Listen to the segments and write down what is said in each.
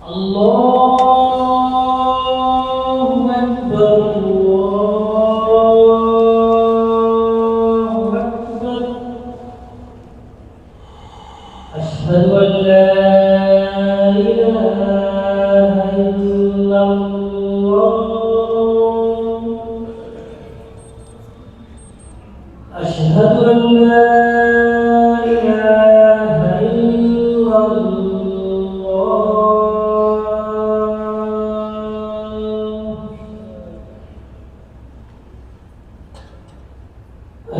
الله أكبر الله أكبر. أشهد أن لا إله إلا الله. أشهد أن لا إله إلا الله.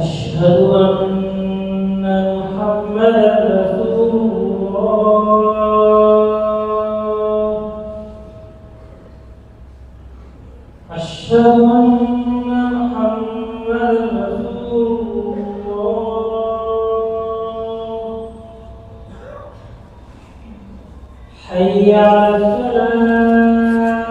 أشهد أن محمدا رسول الله. أشهد أن محمدا رسول الله. حي على الفلاح.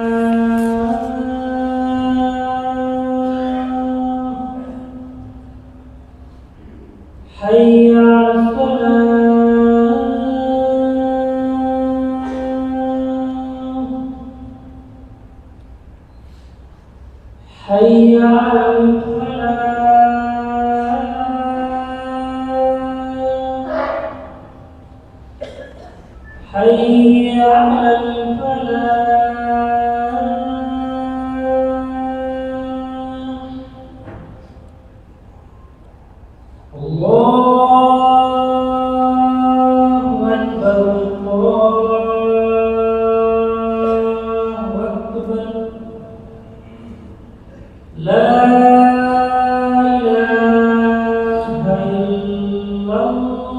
حي على الفلاح. حي على الفلاح. حي على الفلاح. الله أكبر الله أكبر. لا إله إلا الله.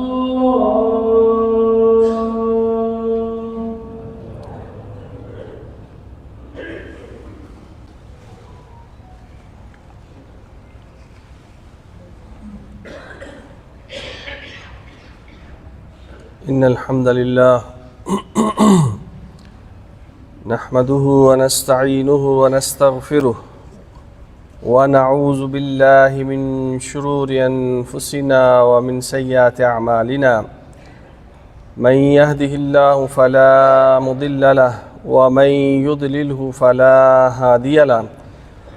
إن الحمد لله نحمده ونستعينه ونستغفره ونعوذ بالله من شرور أنفسنا ومن سيئات أعمالنا. من يهده الله فلا مضل له ومن يضلله فلا هادي له.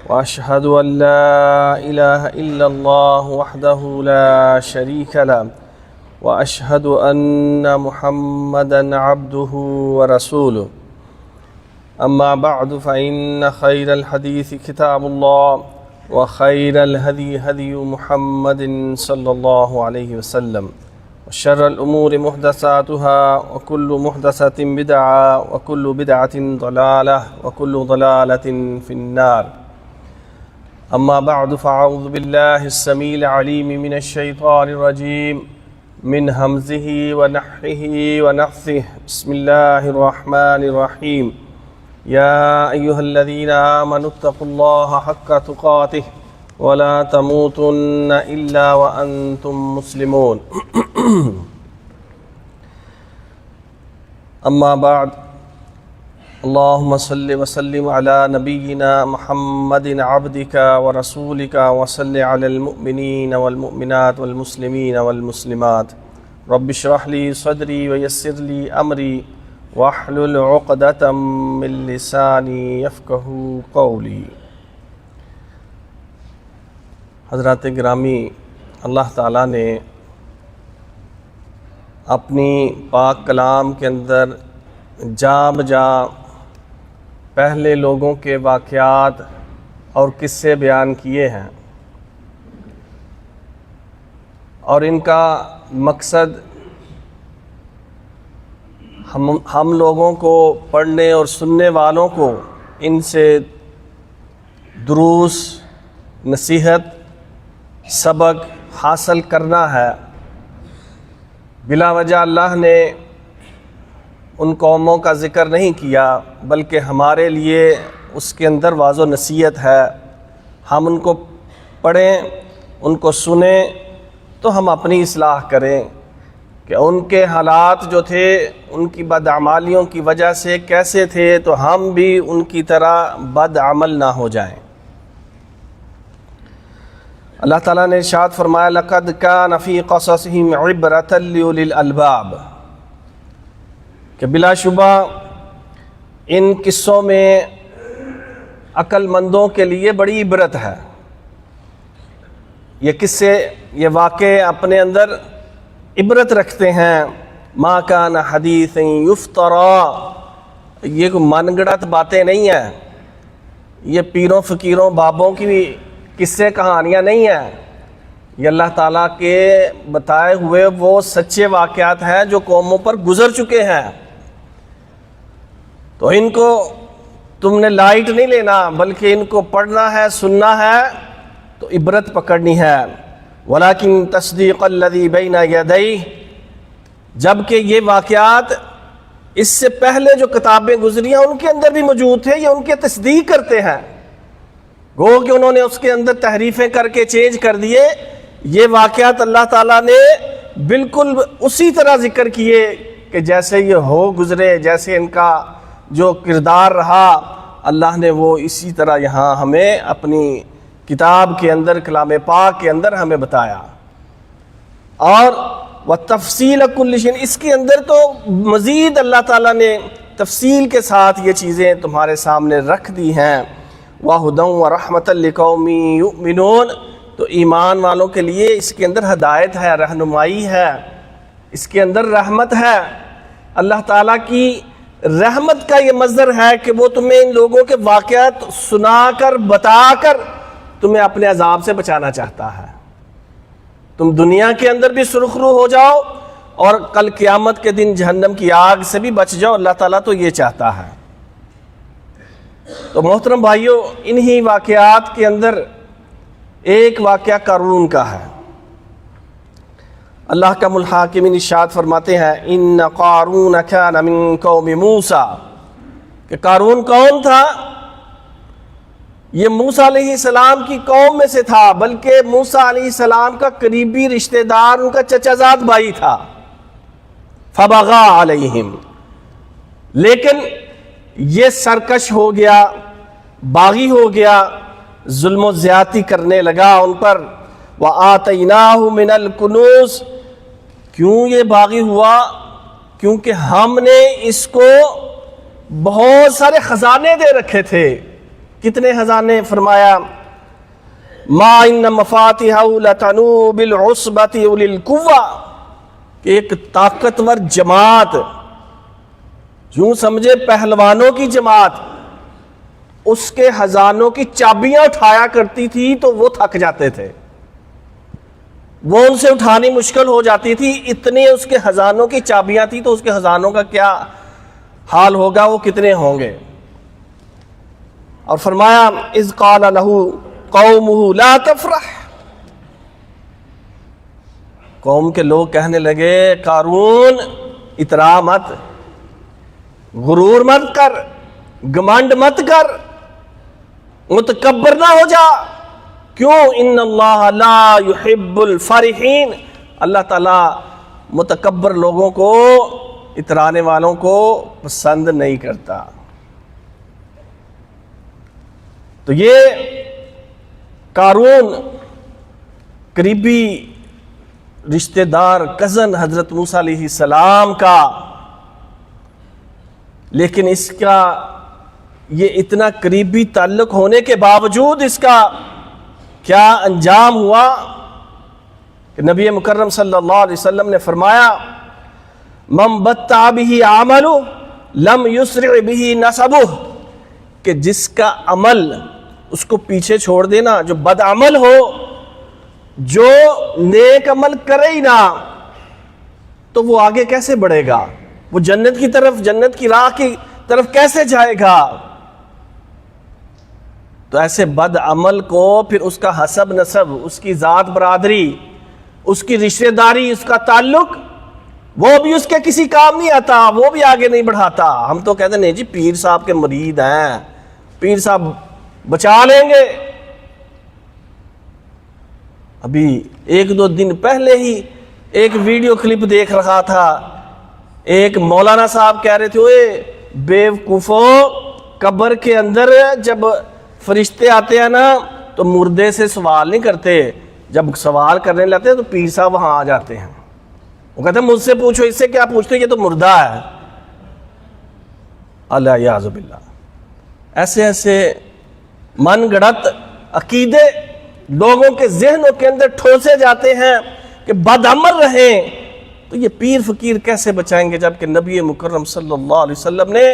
وأشهد أن لا إله إلا الله وحده لا شريك له. وأشهد أن محمدًا عبده ورسوله. أما بعد فإن خير الحديث كتاب الله وخير الهدي هدي محمد صلى الله عليه وسلم. وشر الأمور محدثاتها وكل محدثة بدعة وكل بدعة ضلالة وكل ضلالة في النار. أما بعد فأعوذ بالله السميع العليم من الشيطان الرجيم من همزه ونفخه ونفثه. بسم الله الرحمن الرحيم. يا أيها الذين آمنوا اتقوا الله حق تقاته ولا تموتن إلا وأنتم مسلمون. أما بعد، اللهم صل وسلم على نبينا محمد عبدك ورسولك وصل على المؤمنين والمؤمنات والمسلمين والمسلمات. رب اشرح لي صدري ويسر لي أمري واحلل عقدة من لساني يفقهوا قولي. حضرات گرامی، اللہ تعالیٰ نے اپنی پاک کلام کے اندر جا بجا پہلے لوگوں کے واقعات اور قصے بیان کیے ہیں، اور ان کا مقصد ہم لوگوں کو، پڑھنے اور سننے والوں کو ان سے دروس، نصیحت، سبق حاصل کرنا ہے۔ بلا وجہ اللہ نے ان قوموں کا ذکر نہیں کیا، بلکہ ہمارے لیے اس کے اندر واضح نصیحت ہے۔ ہم ان کو پڑھیں، ان کو سنیں تو ہم اپنی اصلاح کریں کہ ان کے حالات جو تھے ان کی بدعمالیوں کی وجہ سے کیسے تھے، تو ہم بھی ان کی طرح بد عمل نہ ہو جائیں۔ اللہ تعالیٰ نے ارشاد فرمایا لَقَدْ كَانَ فِي قَصَصِهِمْ عِبْرَةً لِأُولِي الْأَلْبَابِ کہ بلا شبہ ان قصوں میں عقل مندوں کے لیے بڑی عبرت ہے۔ یہ قصے، یہ واقعے اپنے اندر عبرت رکھتے ہیں۔ ما کان حدیث یفترا، یہ کوئی من گڑت باتیں نہیں ہیں، یہ پیروں فقیروں بابوں کی قصے کہانیاں نہیں ہیں، یہ اللہ تعالیٰ کے بتائے ہوئے وہ سچے واقعات ہیں جو قوموں پر گزر چکے ہیں۔ تو ان کو تم نے لائٹ نہیں لینا، بلکہ ان کو پڑھنا ہے، سننا ہے، تو عبرت پکڑنی ہے۔ ولیکن تصدیق الذی بین یدیہ، جبکہ یہ واقعات اس سے پہلے جو کتابیں گزری ہیں ان کے اندر بھی موجود تھے، یہ ان کی تصدیق کرتے ہیں۔ گو کہ انہوں نے اس کے اندر تحریفیں کر کے چینج کر دیے، یہ واقعات اللہ تعالیٰ نے بالکل اسی طرح ذکر کیے کہ جیسے یہ ہو گزرے، جیسے ان کا جو کردار رہا، اللہ نے وہ اسی طرح یہاں ہمیں اپنی کتاب کے اندر، کلام پاک کے اندر ہمیں بتایا۔ اور وَتَفْصِيلَ كُلِّ شَيْءٍ، اس کے اندر تو مزید اللہ تعالیٰ نے تفصیل کے ساتھ یہ چیزیں تمہارے سامنے رکھ دی ہیں۔ وَهُدًى وَرَحْمَةً لِقَوْمٍ يُؤْمِنُونَ، تو ایمان والوں کے لیے اس کے اندر ہدایت ہے، رہنمائی ہے، اس کے اندر رحمت ہے۔ اللہ تعالیٰ کی رحمت کا یہ مظہر ہے کہ وہ تمہیں ان لوگوں کے واقعات سنا کر، بتا کر تمہیں اپنے عذاب سے بچانا چاہتا ہے۔ تم دنیا کے اندر بھی سرخرو ہو جاؤ اور کل قیامت کے دن جہنم کی آگ سے بھی بچ جاؤ، اللہ تعالیٰ تو یہ چاہتا ہے۔ تو محترم بھائیوں، انہی واقعات کے اندر ایک واقعہ قارون کا ہے۔ اللہ کا الحاکمین ارشاد فرماتے ہیں ان قارون کان من قوم موسیٰ، کہ قارون کون تھا؟ یہ موسیٰ علیہ السلام کی قوم میں سے تھا، بلکہ موسیٰ علیہ السلام کا قریبی رشتہ دار، ان کا چچا زاد بھائی تھا۔ فبغى علیہم، لیکن یہ سرکش ہو گیا، باغی ہو گیا، ظلم و زیادتی کرنے لگا ان پر۔ وآتیناہ من الکنوز، کیوں یہ باغی ہوا؟ کیونکہ ہم نے اس کو بہت سارے خزانے دے رکھے تھے۔ کتنے خزانے؟ فرمایا ما ان مفاتیحہ لتنوء بالعصبۃ اولی القوہ، کہ ایک طاقتور جماعت، یوں سمجھے پہلوانوں کی جماعت، اس کے خزانوں کی چابیاں اٹھایا کرتی تھی تو وہ تھک جاتے تھے، وہ ان سے اٹھانی مشکل ہو جاتی تھی، اتنے اس کے خزانوں کی چابیاں تھی، تو اس کے خزانوں کا کیا حال ہوگا، وہ کتنے ہوں گے۔ اور فرمایا اذ قال له قومه لا تفرح، قوم کے لوگ کہنے لگے قارون اترا مت، غرور مت کر، گمنڈ مت کر، متکبر نہ ہو جا۔ کیوں؟ ان اللہ لا يحب الفرحین، اللہ تعالیٰ متکبر لوگوں کو، اترانے والوں کو پسند نہیں کرتا۔ تو یہ قارون قریبی رشتہ دار، کزن حضرت موسیٰ علیہ السلام کا، لیکن اس کا یہ اتنا قریبی تعلق ہونے کے باوجود اس کا کیا انجام ہوا کہ نبی مکرم صلی اللہ علیہ وسلم نے فرمایا من بطأ بہ عملہ لم یسرع بہ نسبہ، کہ جس کا عمل اس کو پیچھے چھوڑ دینا، جو بد عمل ہو، جو نیک عمل کرے ہی نہ، تو وہ آگے کیسے بڑھے گا؟ وہ جنت کی طرف، جنت کی راہ کی طرف کیسے جائے گا؟ تو ایسے بد عمل کو پھر اس کا حسب نسب، اس کی ذات برادری، اس کی رشتہ داری، اس کا تعلق، وہ بھی اس کے کسی کام نہیں آتا، وہ بھی آگے نہیں بڑھاتا۔ ہم تو کہتے ہیں نہیں جی پیر صاحب کے مرید ہیں، پیر صاحب بچا لیں گے۔ ابھی ایک دو دن پہلے ہی ایک ویڈیو کلپ دیکھ رہا تھا، ایک مولانا صاحب کہہ رہے تھے اوے بیوقوفوں، قبر کے اندر جب فرشتے آتے ہیں نا تو مردے سے سوال نہیں کرتے، جب سوال کرنے لگتے ہیں تو پیر صاحب وہاں آ جاتے ہیں، وہ کہتے ہیں مجھ سے پوچھو، اس سے کیا پوچھتے، یہ تو مردہ ہے۔ الیاذ باللہ۔ ایسے ایسے من گڑت عقیدے لوگوں کے ذہنوں کے اندر ٹھوسے جاتے ہیں کہ بدعمل رہیں، تو یہ پیر فقیر کیسے بچائیں گے، جبکہ نبی مکرم صلی اللہ علیہ وسلم نے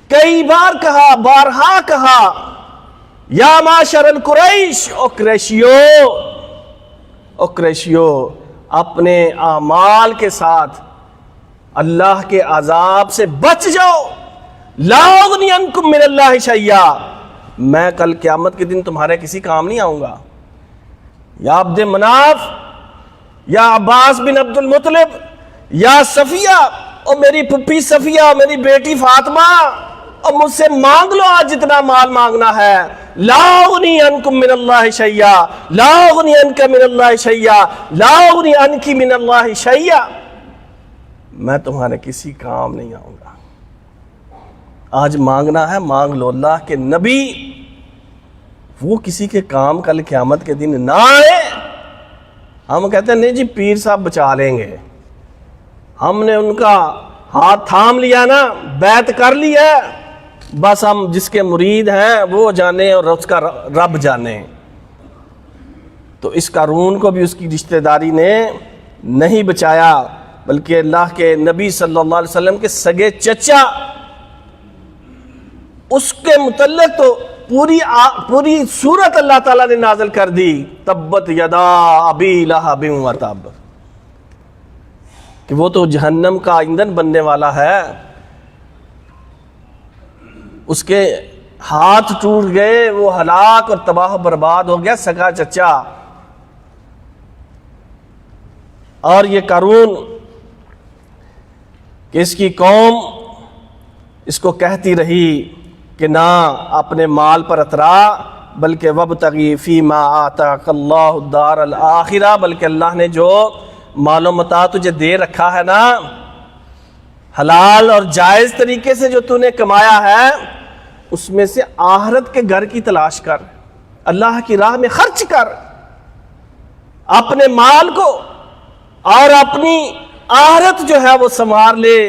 کئی بار کہا، بارہا کہا، یا معاشر القریش، او قریشیو اپنے اعمال کے ساتھ اللہ کے عذاب سے بچ جاؤ، لا اغنی عنکم من اللہ شیئا، میں کل قیامت کے دن تمہارے کسی کام نہیں آؤں گا۔ یا عبد مناف، یا عباس بن عبد المطلب، یا صفیہ، اور میری پھپھی صفیہ، میری بیٹی فاطمہ، اور مجھ سے مانگ لو آج جتنا مال مانگنا ہے، لا اغنی عنکم من اللہ شیئا، لا اغنی عنک من اللہ شیئا، لا اغنی عنکی من اللہ شیئا، میں تمہارے کسی کام نہیں آؤں گا۔ آج مانگنا ہے مانگ لو۔ اللہ کے نبی وہ کسی کے کام کل قیامت کے دن نہ آئے۔ ہم کہتے ہیں نہیں جی پیر صاحب بچا لیں گے، ہم نے ان کا ہاتھ تھام لیا نا، بیعت کر لی ہے، بس ہم جس کے مرید ہیں وہ جانے اور اس کا رب جانے۔ تو اس قارون کو بھی اس کی رشتہ داری نے نہیں بچایا، بلکہ اللہ کے نبی صلی اللہ علیہ وسلم کے سگے چچا، اس کے متعلق تو پوری سورت اللہ تعالیٰ نے نازل کر دی، تبت یدا ابی لہب وتب، کہ وہ تو جہنم کا ایندھن بننے والا ہے، اس کے ہاتھ ٹوٹ گئے، وہ ہلاک اور تباہ و برباد ہو گیا سگا چچا۔ اور یہ قارون کہ اس کی قوم اس کو کہتی رہی کہ نہ اپنے مال پر اترا، بلکہ وابتغی فیما آتاک اللہ الدار الآخرہ، بلکہ اللہ نے جو مال و متاع تجھے دے رکھا ہے نا، حلال اور جائز طریقے سے جو تو نے کمایا ہے، اس میں سے آخرت کے گھر کی تلاش کر، اللہ کی راہ میں خرچ کر اپنے مال کو، اور اپنی آخرت جو ہے وہ سنوار لے۔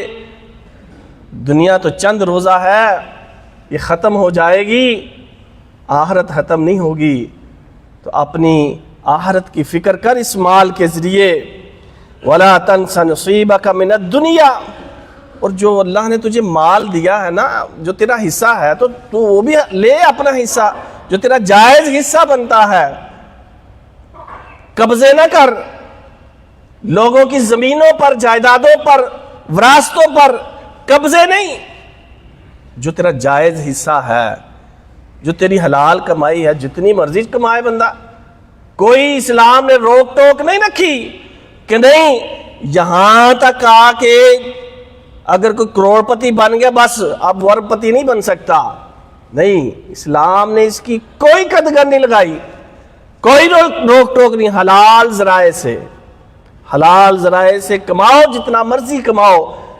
دنیا تو چند روزہ ہے، یہ ختم ہو جائے گی، آخرت ختم نہیں ہوگی، تو اپنی آخرت کی فکر کر اس مال کے ذریعے۔ وَلَا تَنْسَ نَصِيبَكَ مِنَ الدُّنْيَا، اور جو اللہ نے تجھے مال دیا ہے نا، جو تیرا حصہ ہے، تو وہ بھی لے اپنا حصہ، جو تیرا جائز حصہ بنتا ہے۔ قبضے نہ کر لوگوں کی زمینوں پر، جائیدادوں پر، وراثتوں پر، قبضے نہیں۔ جو تیرا جائز حصہ ہے، جو تیری حلال کمائی ہے، جتنی مرضی کمائے بندہ، کوئی اسلام نے روک ٹوک نہیں رکھی کہ نہیں یہاں تک آ کے اگر کوئی کروڑ پتی بن گیا بس اب ورب پتی نہیں بن سکتا۔ نہیں، اسلام نے اس کی کوئی قدغن نہیں لگائی، کوئی روک ٹوک نہیں۔ حلال ذرائع سے کماؤ، جتنا مرضی کماؤ،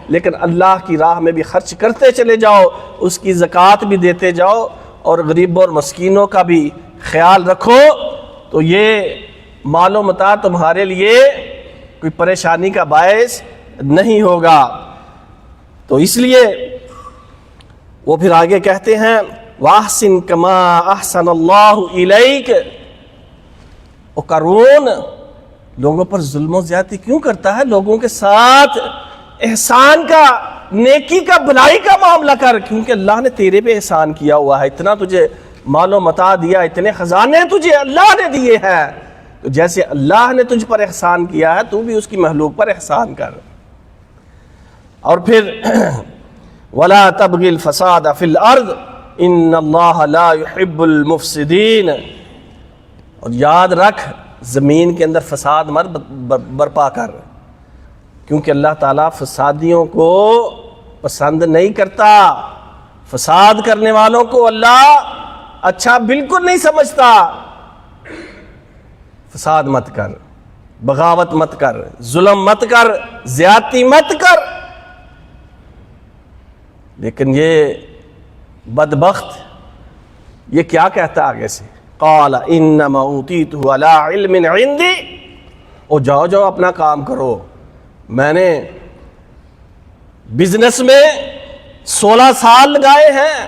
لیکن اللہ کی راہ میں بھی خرچ کرتے چلے جاؤ، اس کی زکوٰۃ بھی دیتے جاؤ، اور غریبوں اور مسکینوں کا بھی خیال رکھو، تو یہ مال و متاع تمہارے لیے کوئی پریشانی کا باعث نہیں ہوگا۔ تو اس لیے وہ پھر آگے کہتے ہیں وَأَحْسِن كَمَا أَحْسَنَ اللَّهُ إِلَيْكَ۔ اور قارون لوگوں پر ظلم و زیادتی کیوں کرتا ہے؟ لوگوں کے ساتھ احسان کا، نیکی کا، بھلائی کا معاملہ کر، کیونکہ اللہ نے تیرے پہ احسان کیا ہوا ہے، اتنا تجھے مال و متاع دیا، اتنے خزانے تجھے اللہ نے دیے ہیں، تو جیسے اللہ نے تجھ پر احسان کیا ہے تو بھی اس کی مخلوق پر احسان کر۔ اور پھر وَلَا تَبْغِ الْفَسَادَ فِي الْأَرْضِ إِنَّ اللَّهَ لَا يُحِبُّ الْمُفْسِدِينَ۔ اور یاد رکھ زمین کے اندر فساد مت برپا کر، کیونکہ اللہ تعالیٰ فسادیوں کو پسند نہیں کرتا، فساد کرنے والوں کو اللہ اچھا بالکل نہیں سمجھتا۔ فساد مت کر، بغاوت مت کر، ظلم مت کر، زیادتی مت کر۔ لیکن یہ بدبخت یہ کیا کہتا آگے سے؟ قال انما اوتیتہ علی علم عندی، او جاؤ جاؤ اپنا کام کرو، میں نے بزنس میں 16 سال لگائے ہیں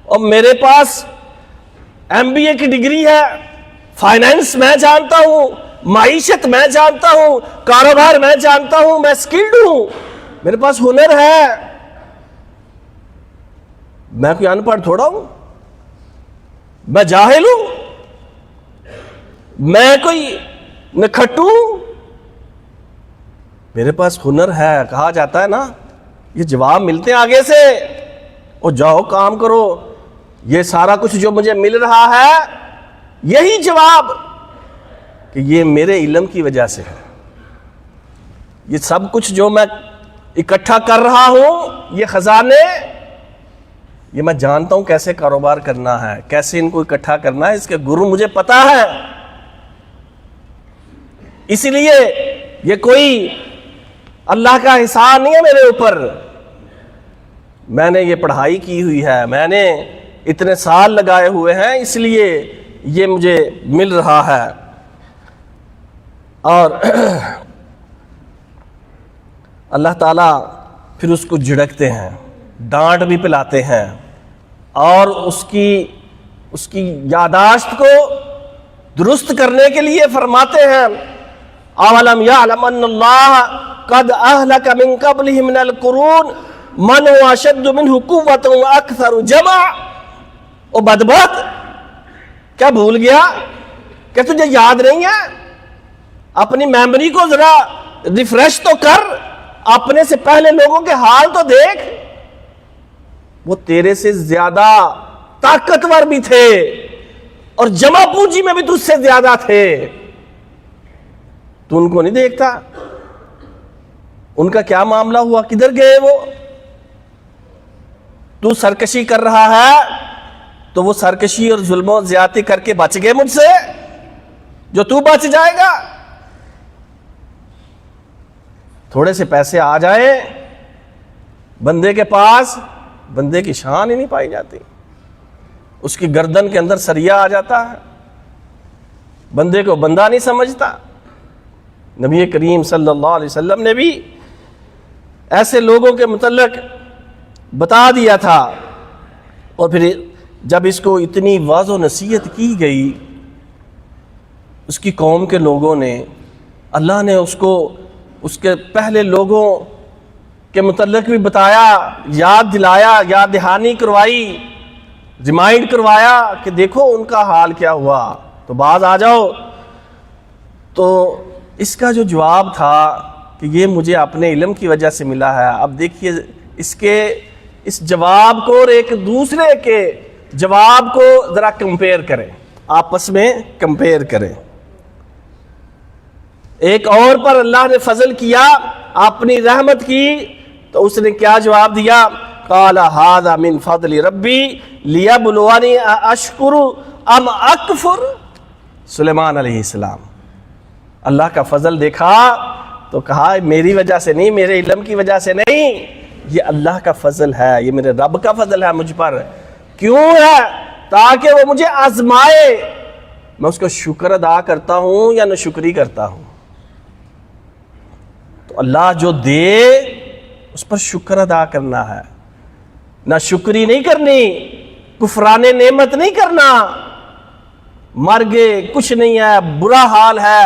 اور میرے پاس MBA کی ڈگری ہے، فائنینس میں جانتا ہوں، معیشت میں جانتا ہوں، کاروبار میں جانتا ہوں، میں سکلڈ ہوں، میرے پاس ہنر ہے، میں کوئی ان پڑھ تھوڑا ہوں، میں جاہل ہوں، میں کوئی نکھٹو ہوں، میرے پاس ہنر ہے۔ کہا جاتا ہے نا، یہ جواب ملتے ہیں آگے سے، اور جاؤ کام کرو، یہ سارا کچھ جو مجھے مل رہا ہے یہی جواب کہ یہ میرے علم کی وجہ سے ہے، یہ سب کچھ جو میں اکٹھا کر رہا ہوں، یہ خزانے، یہ میں جانتا ہوں کیسے کاروبار کرنا ہے، کیسے ان کو اکٹھا کرنا ہے، اس کے گرو مجھے پتا ہے۔ اسی لیے یہ کوئی اللہ کا احسان نہیں ہے میرے اوپر، میں نے یہ پڑھائی کی ہوئی ہے، میں نے اتنے سال لگائے ہوئے ہیں، اس لیے یہ مجھے مل رہا ہے۔ اور اللہ تعالیٰ پھر اس کو جھڑکتے ہیں، ڈانٹ بھی پلاتے ہیں، اور اس کی یاداشت کو درست کرنے کے لیے فرماتے ہیں اولم یعلم ان اللہ قد اہلک من قبلہ من القرون من هو اشد منہ قوۃ واکثر جمع۔ او بدبخت، کیا بھول گیا کہ تجھے یاد نہیں ہے؟ اپنی میموری کو ذرا ریفریش تو کر، اپنے سے پہلے لوگوں کے حال تو دیکھ، وہ تیرے سے زیادہ طاقتور بھی تھے اور جمع پونجی میں بھی تجھ سے زیادہ تھے، تو ان کو نہیں دیکھتا؟ ان کا کیا معاملہ ہوا، کدھر گئے وہ؟ تو سرکشی کر رہا ہے تو وہ سرکشی اور ظلم و زیادتی کر کے بچ گئے مجھ سے، جو تو بچ جائے گا؟ تھوڑے سے پیسے آ جائیں بندے کے پاس، بندے کی شان ہی نہیں پائی جاتی، اس کی گردن کے اندر سریا آ جاتا ہے، بندے کو بندہ نہیں سمجھتا۔ نبی کریم صلی اللہ علیہ وسلم نے بھی ایسے لوگوں کے متعلق بتا دیا تھا، اور پھر جب اس کو اتنی واضح و نصیحت کی گئی اس کی قوم کے لوگوں نے، اللہ نے اس کو اس کے پہلے لوگوں کے متعلق بھی بتایا، یاد دلایا، یاد دہانی کروائی، ریمائنڈ کروایا کہ دیکھو ان کا حال کیا ہوا، تو باز آ جاؤ۔ تو اس کا جو جواب تھا کہ یہ مجھے اپنے علم کی وجہ سے ملا ہے، اب دیکھیے اس جواب کو اور ایک دوسرے کے جواب کو ذرا کمپیئر کریں، آپس میں کمپیئر کریں۔ ایک اور پر اللہ نے فضل کیا، اپنی رحمت کی، تو اس نے کیا جواب دیا؟ قال ھذا من فضل ربی لیبلونی اشکر ام اکفر۔ سلیمان علیہ السلام، اللہ کا فضل دیکھا تو کہا میری وجہ سے نہیں، میرے علم کی وجہ سے نہیں، یہ اللہ کا فضل ہے، یہ میرے رب کا فضل ہے مجھ پر۔ کیوں ہے؟ تاکہ وہ مجھے آزمائے، میں اس کو شکر ادا کرتا ہوں یا ناشکری کرتا ہوں۔ تو اللہ جو دے اس پر شکر ادا کرنا ہے، ناشکری نہیں کرنی، کفران نعمت نہیں کرنا۔ مر گئے، کچھ نہیں ہے، برا حال ہے،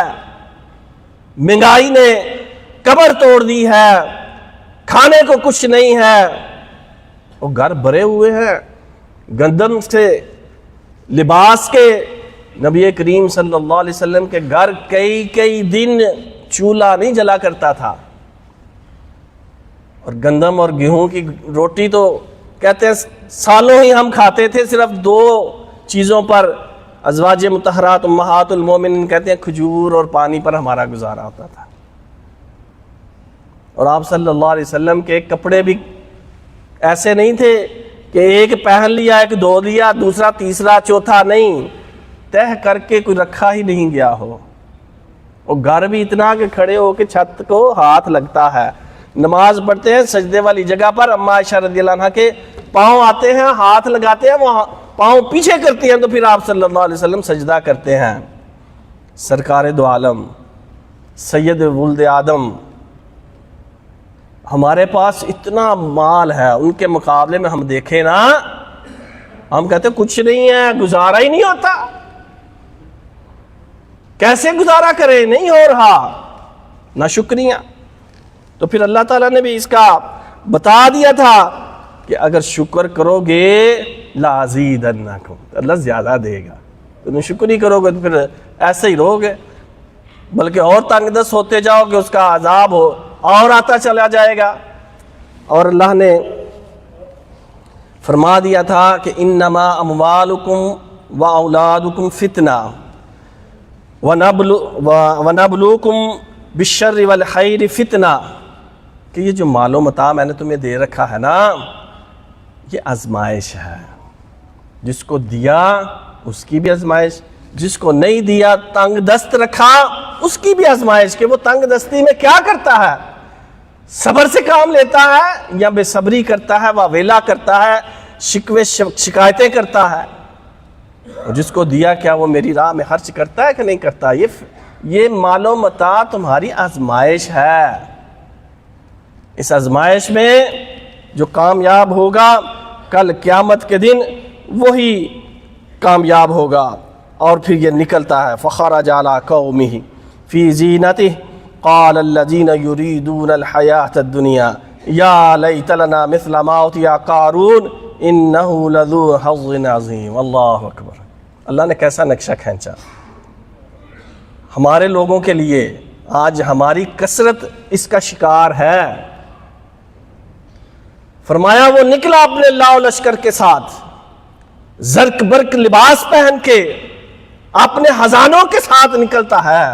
مہنگائی نے کمر توڑ دی ہے، کھانے کو کچھ نہیں ہے، وہ گھر بھرے ہوئے ہیں گندم سے، لباس کے۔ نبی کریم صلی اللہ علیہ وسلم کے گھر کئی دن چولہا نہیں جلا کرتا تھا، اور گندم اور گیہوں کی روٹی تو کہتے ہیں سالوں ہی ہم کھاتے تھے، صرف 2 چیزوں پر، ازواج مطہرات امہات المومنین کہتے ہیں کھجور اور پانی پر ہمارا گزارا ہوتا تھا۔ اور آپ صلی اللہ علیہ وسلم کے کپڑے بھی ایسے نہیں تھے کہ ایک پہن لیا، ایک دھو لیا، دوسرا تیسرا چوتھا نہیں، تہ کر کے کوئی رکھا ہی نہیں گیا ہو۔ اور گھر بھی اتنا کہ کھڑے ہو کے چھت کو ہاتھ لگتا ہے، نماز پڑھتے ہیں سجدے والی جگہ پر، اما عائشہ رضی اللہ عنہا کے پاؤں آتے ہیں، ہاتھ لگاتے ہیں، وہ پاؤں پیچھے کرتی ہیں، تو پھر آپ صلی اللہ علیہ وسلم سجدہ کرتے ہیں۔ سرکار دو عالم، سید ولد آدم، ہمارے پاس اتنا مال ہے، ان کے مقابلے میں ہم دیکھیں نا، ہم کہتے کچھ نہیں ہے، گزارا ہی نہیں ہوتا، کیسے گزارا کرے، نہیں ہو رہا، نہ شکریہ۔ تو پھر اللہ تعالیٰ نے بھی اس کا بتا دیا تھا کہ اگر شکر کرو گے لَأَزِيدَنَّكُمْ، اللہ زیادہ دے گا، تم شکر ہی کرو گے تو پھر ایسے ہی رہو گے، بلکہ اور تنگ دست ہوتے جاؤ گے، اس کا عذاب ہو اور آتا چلا جائے گا۔ اور اللہ نے فرما دیا تھا کہ انما اموالکم واولادکم فتنہ ونبلوکم بالشر والخیر فتنہ، کہ یہ جو مال و متاع میں نے تمہیں دے رکھا ہے نا، یہ آزمائش ہے، جس کو دیا اس کی بھی آزمائش، جس کو نہیں دیا تنگ دست رکھا اس کی بھی آزمائش، کہ وہ تنگ دستی میں کیا کرتا ہے، صبر سے کام لیتا ہے یا بے صبری کرتا ہے، واویلا کرتا ہے، شکوے شکایتیں کرتا ہے۔ اور جس کو دیا کیا وہ میری راہ میں خرچ کرتا ہے کہ نہیں کرتا۔ یہ مال و متاع تمہاری آزمائش ہے، اس آزمائش میں جو کامیاب ہوگا کل قیامت کے دن وہی کامیاب ہوگا۔ اور پھر یہ نکلتا ہے فخرج علی قومہ فی زینتہ قال الذین یریدون الحیاۃ الدنیا یا لیت لنا مثل ما اوتی قارون انہ لذو حظ عظیم۔ اللہ اکبر، اللہ نے کیسا نقشہ کھینچا ہمارے لوگوں کے لیے۔ آج ہماری کثرت اس کا شکار ہے۔ فرمایا وہ نکلا اپنے لاؤ لشکر کے ساتھ، زرق برق لباس پہن کے اپنے خزانوں کے ساتھ نکلتا ہے،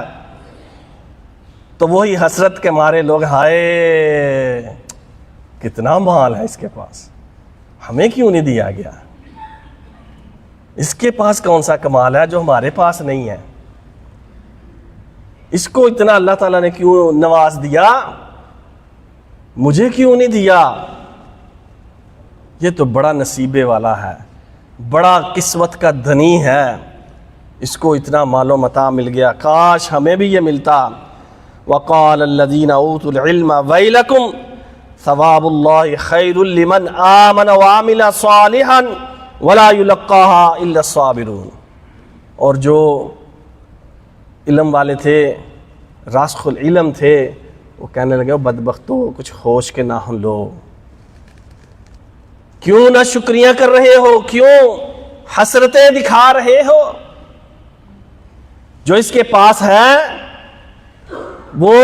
تو وہی حسرت کے مارے لوگ ہائے کتنا مال ہے اس کے پاس، ہمیں کیوں نہیں دیا گیا، اس کے پاس کون سا کمال ہے جو ہمارے پاس نہیں ہے، اس کو اتنا اللہ تعالیٰ نے کیوں نواز دیا، مجھے کیوں نہیں دیا۔ یہ تو بڑا نصیبے والا ہے، بڑا قسمت کا دھنی ہے، اس کو اتنا مال و متاع مل گیا، کاش ہمیں بھی یہ ملتا۔ وقال الذین اوتوا العلم ویلکم ثواب اللہ خیر لمن آمن وعمل صالحا ولا یلقاها الا الصابرون۔ اور جو علم والے تھے، راسخ العلم تھے، وہ کہنے لگے بدبختو کچھ ہوش کے ناخن لو، کیوں نہ شکریہ کر رہے ہو، کیوں حسرتیں دکھا رہے ہو، جو اس کے پاس ہے وہ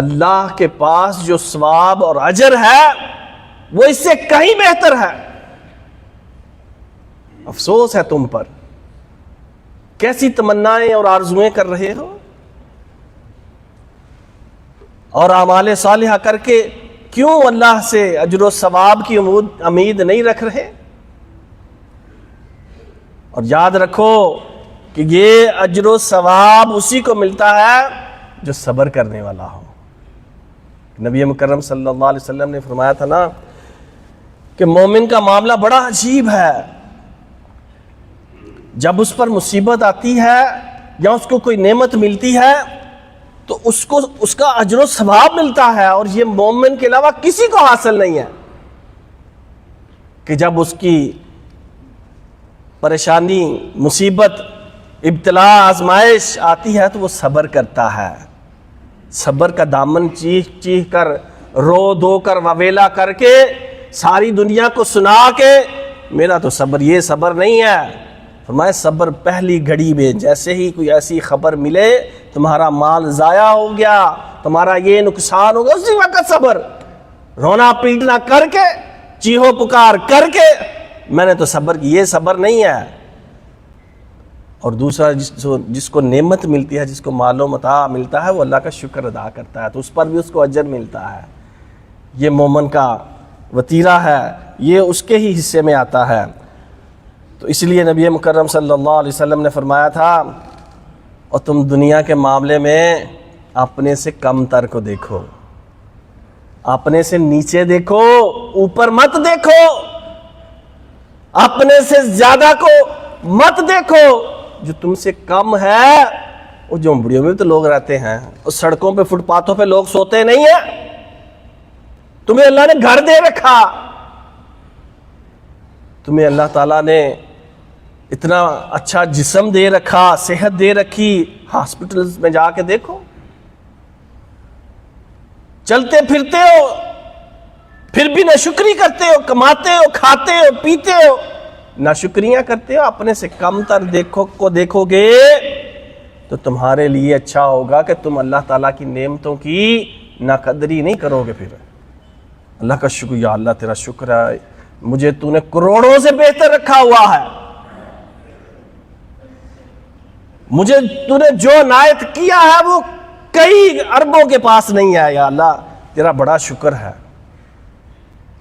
اللہ کے پاس جو ثواب اور اجر ہے وہ اس سے کہیں بہتر ہے۔ افسوس ہے تم پر، کیسی تمنائیں اور آرزویں کر رہے ہو، اور اعمال صالحہ کر کے کیوں اللہ سے اجر و ثواب کی امید نہیں رکھ رہے۔ اور یاد رکھو کہ یہ اجر و ثواب اسی کو ملتا ہے جو صبر کرنے والا ہو۔ نبی مکرم صلی اللہ علیہ وسلم نے فرمایا تھا نا کہ مومن کا معاملہ بڑا عجیب ہے، جب اس پر مصیبت آتی ہے یا اس کو کوئی نعمت ملتی ہے تو اس کو اس کا اجر و ثواب ملتا ہے، اور یہ مومن کے علاوہ کسی کو حاصل نہیں ہے کہ جب اس کی پریشانی، مصیبت، ابتلا، آزمائش آتی ہے تو وہ صبر کرتا ہے، صبر کا دامن چیخ چیخ کر، رو دو کر، واویلا کر کے، ساری دنیا کو سنا کے میرا تو صبر یہ صبر نہیں ہے۔ فرمایا صبر پہلی گھڑی میں جیسے ہی کوئی ایسی خبر ملے تمہارا مال ضائع ہو گیا، تمہارا یہ نقصان ہوگا، اسی وقت صبر، رونا پیٹنا کر کے، چیخو پکار کر کے میں نے تو صبر کی، یہ صبر نہیں ہے۔ اور دوسرا جس کو نعمت ملتی ہے، جس کو مال و متاع ملتا ہے، وہ اللہ کا شکر ادا کرتا ہے تو اس پر بھی اس کو اجر ملتا ہے۔ یہ مومن کا وتیرہ ہے، یہ اس کے ہی حصے میں آتا ہے۔ تو اس لیے نبی مکرم صلی اللہ علیہ وسلم نے فرمایا تھا اور تم دنیا کے معاملے میں اپنے سے کم تر کو دیکھو، اپنے سے نیچے دیکھو، اوپر مت دیکھو، اپنے سے زیادہ کو مت دیکھو، جو تم سے کم ہے۔ وہ جھونپڑیوں میں تو لوگ رہتے ہیں، اور سڑکوں پہ، فٹ پاتھوں پہ لوگ سوتے نہیں ہیں، تمہیں اللہ نے گھر دے رکھا، تمہیں اللہ تعالیٰ نے اتنا اچھا جسم دے رکھا، صحت دے رکھی، ہاسپٹلز میں جا کے دیکھو، چلتے پھرتے ہو پھر بھی ناشکری کرتے ہو، کماتے ہو، کھاتے ہو، پیتے ہو، ناشکریاں کرتے ہو، اپنے سے کم تر دیکھو گے تو تمہارے لیے اچھا ہوگا کہ تم اللہ تعالیٰ کی نعمتوں کی ناقدری نہیں کرو گے۔ پھر اللہ کا شکر، یا اللہ تیرا شکر ہے، مجھے تو نے کروڑوں سے بہتر رکھا ہوا ہے، مجھے تو نے جو عنایت کیا ہے وہ کئی اربوں کے پاس نہیں ہے، یا اللہ تیرا بڑا شکر ہے،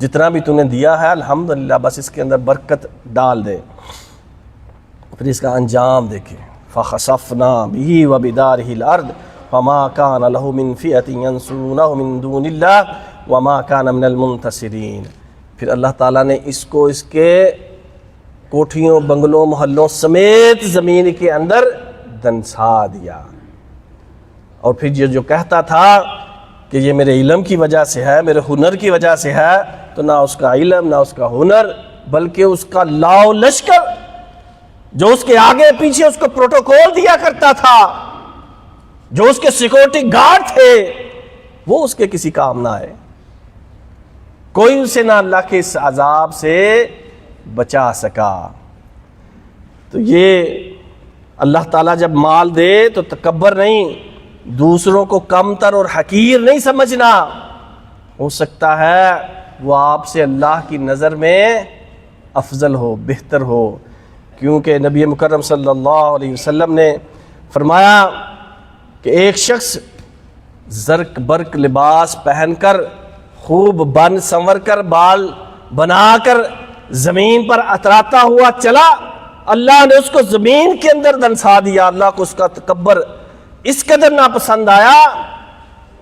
جتنا بھی تو نے دیا ہے الحمدللہ، بس اس کے اندر برکت ڈال دے۔ پھر اس کا انجام دیکھیں، فَخَسَفْنَا بِهِ وَبِدَارِهِ الْأَرْضِ فَمَا كَانَ لَهُ مِنْ فِئَةٍ يَنْصُرُونَهُ مِنْ دُونِ اللَّهِ وَمَا كَانَ مِنَ الْمُنْتَصِرِينَ۔ پھر اللہ تعالیٰ نے اس کو اس کے کوٹھیوں، بنگلوں، محلوں سمیت زمین کے اندر دنسا دیا، اور پھر یہ جو کہتا تھا کہ یہ میرے علم کی وجہ سے ہے، میرے ہنر کی وجہ سے ہے، تو نہ اس کا علم نہ اس کا ہنر، بلکہ اس کا لاؤ لشکر جو اس کے آگے پیچھے اس کو پروٹوکول دیا کرتا تھا، جو اس کے سیکورٹی گارڈ تھے، وہ اس کے کسی کام نہ آئے، کوئی اسے نہ اللہ کے اس عذاب سے بچا سکا۔ تو یہ اللہ تعالیٰ جب مال دے تو تکبر نہیں، دوسروں کو کم تر اور حقیر نہیں سمجھنا، ہو سکتا ہے وہ آپ سے اللہ کی نظر میں افضل ہو، بہتر ہو، کیونکہ نبی مکرم صلی اللہ علیہ وسلم نے فرمایا کہ ایک شخص زرق برق لباس پہن کر، خوب بن سنور کر، بال بنا کر زمین پر اتراتا ہوا چلا، اللہ نے اس کو زمین کے اندر دنسا دیا۔ اللہ کو اس کا تکبر اس قدر ناپسند آیا،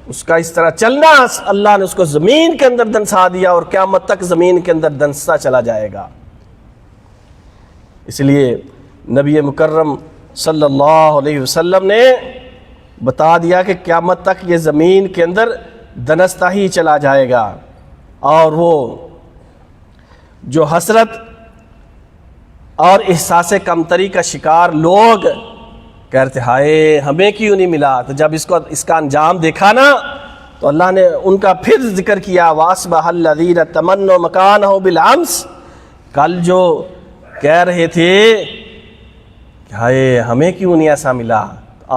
اس کا اس طرح چلنا، اللہ نے اس کو زمین کے اندر دنسا دیا، اور قیامت تک زمین کے اندر دنستا چلا جائے گا۔ اس لیے نبی مکرم صلی اللہ علیہ وسلم نے بتا دیا کہ قیامت تک یہ زمین کے اندر دنستا ہی چلا جائے گا، اور وہ جو حسرت اور احساس کمتری کا شکار لوگ کہتے ہائے ہمیں کیوں نہیں ملا، تو جب اس کا انجام دیکھا نا تو اللہ نے ان کا پھر ذکر کیا، وَأَصْبَحَ الَّذِينَ تَمَنَّوْا مَكَانَهُ بِالْأَمْسِ، کل جو کہہ رہے تھے کہ ہائے ہمیں کیوں نہیں ایسا ملا،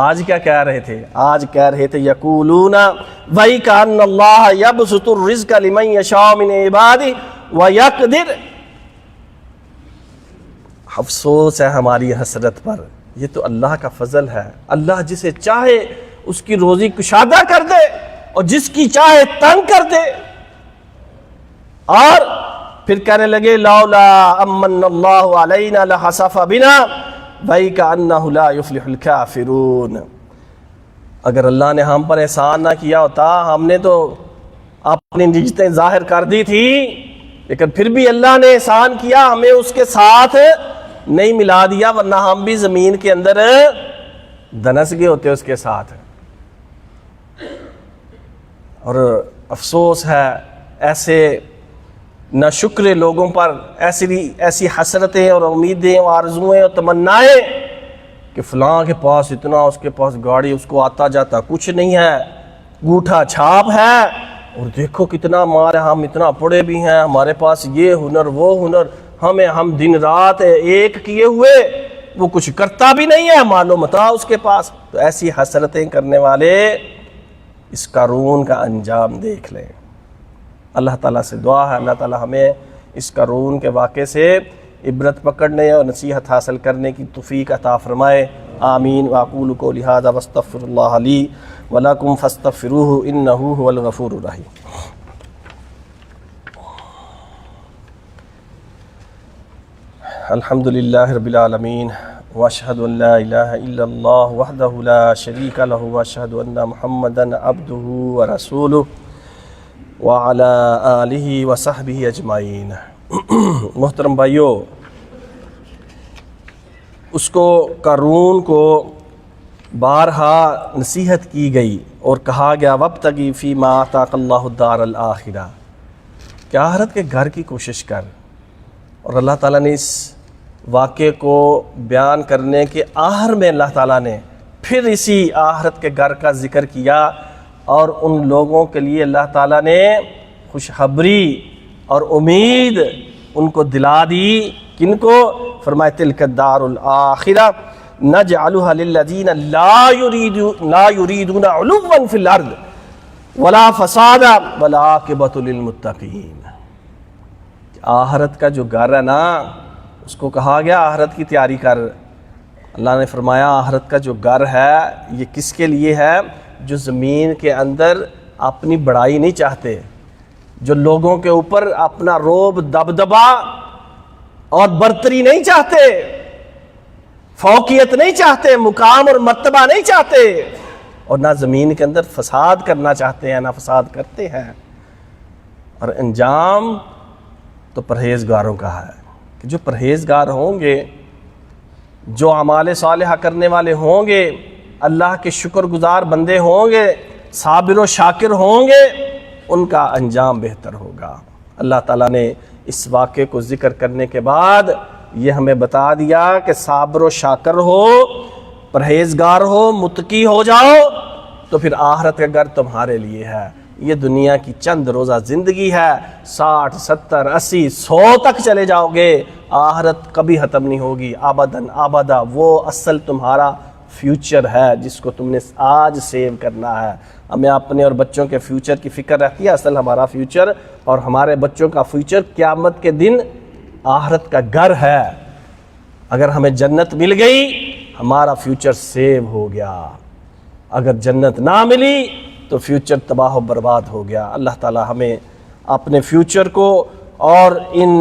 آج کیا کہہ رہے تھے؟ آج کہہ رہے تھے یقولون وَيْكَأَنَّ اللَّهَ يَبْسُطُ الرِّزْقَ لِمَن يَشَاءُ مِنْ عِبَادِهِ وَيَقْدِرُ۔ افسوس ہے ہماری حسرت پر، یہ تو اللہ کا فضل ہے، اللہ جسے چاہے اس کی روزی کشادہ کر دے اور جس کی چاہے تنگ کر دے۔ اور پھر کہنے لگے لولا امن اللہ علینا لخسف بنا وَيْكَأَنَّهُ لَا يُفْلِحُ الْكَافِرُونَ۔ اگر اللہ نے ہم پر احسان نہ کیا ہوتا، ہم نے تو اپنی نجتیں ظاہر کر دی تھی، لیکن پھر بھی اللہ نے احسان کیا، ہمیں اس کے ساتھ نہیں ملا دیا، ورنہ ہم بھی زمین کے اندر دنس گئے ہوتے اس کے ساتھ۔ اور افسوس ہے ایسے ناشکر لوگوں پر، ایسی حسرتیں اور امیدیں اور آرزویں اور تمنائیں کہ فلاں کے پاس اتنا، اس کے پاس گاڑی، اس کو آتا جاتا کچھ نہیں ہے، گوٹھا چھاپ ہے، اور دیکھو کتنا مال ہے، ہم اتنا پڑے بھی ہیں، ہمارے پاس یہ ہنر وہ ہنر، ہم دن رات ایک کیے ہوئے، وہ کچھ کرتا بھی نہیں ہے، مال و متاع اس کے پاس۔ تو ایسی حسرتیں کرنے والے اس قارون کا انجام دیکھ لیں۔ اللہ تعالیٰ سے دعا ہے اللہ تعالیٰ ہمیں اس قارون کے واقعے سے عبرت پکڑنے اور نصیحت حاصل کرنے کی توفیق عطا فرمائے، آمین۔ وأقول قولی ھذا واستغفر اللہ لی ولکم فاستغفروہ انہ ھو الغفور الرحیم۔ الحمد للہ رب العالمین، واشہد ان لا الہ الا اللہ وحدہ لا شریک لہ، واشہد ان محمدا عبدہ ورسولہ وعلی آلہ وصحبہ اجمعین۔ محترم بھائیو، اس کو قارون کو بارہا نصیحت کی گئی اور کہا گیا وابتغی فیما آتاک اللہ الدار الآخرہ، کہ آخرت کے گھر کی کوشش کر. اور اللہ تعالیٰ نے اس واقعے کو بیان کرنے کے آخر میں اللہ تعالیٰ نے پھر اسی آخرت کے گھر کا ذکر کیا، اور ان لوگوں کے لیے اللہ تعالیٰ نے خوشخبری اور امید ان کو دلا دی. کن کو؟ فرمائے تلک الدار الآخرہ نجعلها للذین لا یریدون علوا فی الارض ولا فسادا والعاقبۃ للمتقین. آخرت کا جو گھر ہے نا، اس کو کہا گیا آخرت کی تیاری کر. اللہ نے فرمایا آخرت کا جو گھر ہے یہ کس کے لیے ہے؟ جو زمین کے اندر اپنی بڑائی نہیں چاہتے، جو لوگوں کے اوپر اپنا روب دبدبا اور برتری نہیں چاہتے، فوقیت نہیں چاہتے، مقام اور مرتبہ نہیں چاہتے، اور نہ زمین کے اندر فساد کرنا چاہتے ہیں، نہ فساد کرتے ہیں. اور انجام تو پرہیزگاروں کا ہے کہ جو پرہیزگار ہوں گے، جو اعمال صالحہ کرنے والے ہوں گے، اللہ کے شکر گزار بندے ہوں گے، صابر و شاکر ہوں گے، ان کا انجام بہتر ہوگا. اللہ تعالیٰ نے اس واقعے کو ذکر کرنے کے بعد یہ ہمیں بتا دیا کہ صابر و شاکر ہو، پرہیزگار ہو، متقی ہو جاؤ تو پھر آخرت کا گھر تمہارے لیے ہے. یہ دنیا کی چند روزہ زندگی ہے، 60 70 80 100 تک چلے جاؤ گے، آخرت کبھی ختم نہیں ہوگی، آباداً آبادہ. وہ اصل تمہارا فیوچر ہے جس کو تم نے آج سیو کرنا ہے. ہمیں اپنے اور بچوں کے فیوچر کی فکر رہتی ہے، اصل ہمارا فیوچر اور ہمارے بچوں کا فیوچر قیامت کے دن آخرت کا گھر ہے. اگر ہمیں جنت مل گئی ہمارا فیوچر سیو ہو گیا، اگر جنت نہ ملی تو فیوچر تباہ و برباد ہو گیا. اللہ تعالی ہمیں اپنے فیوچر کو اور ان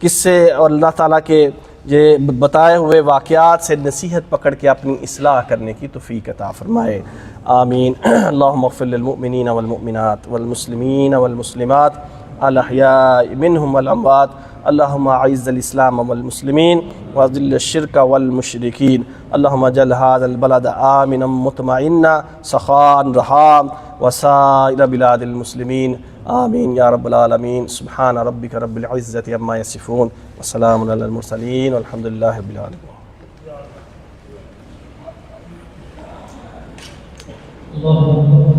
قصے اور اللہ تعالیٰ کے یہ بتائے ہوئے واقعات سے نصیحت پکڑ کے اپنی اصلاح کرنے کی توفیق عطا فرمائے. آمین. اللہم اغفر للمؤمنین والمؤمنات والمسلمین والمسلمات الاحیاء منہم والاموات. اللہم اعز الاسلام والمسلمین واذل الشرک والمشرکین. اللہم اجعل هذا البلد آمنا مطمئنا سخاء رخاء وسائر بلاد المسلمین. آمین یا رب العالمین. سبحان ربک رب العزة عما یصفون وسلام علی المرسلین والحمد للہ رب العالمین. اللہ